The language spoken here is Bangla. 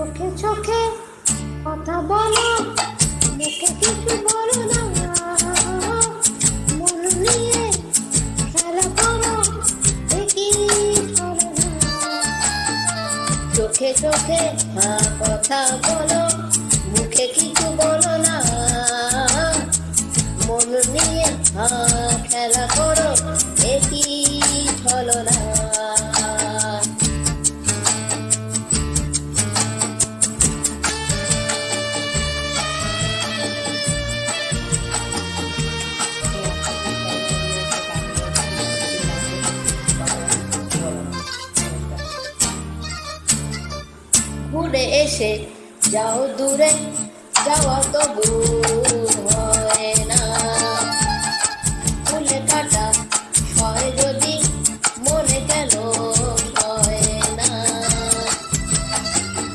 চোখে চোখে কথা বলো, মুখে কিছু বলো না, মন নিয়ে খেলা করো, একই চলো না। চোখে চোখে কথা বলো, মুখে কিছু বলো না, মন নিয়ে খেলা করো, একই চলো না। ঘুরে এসে যাও দূরে, যাওয়া তবু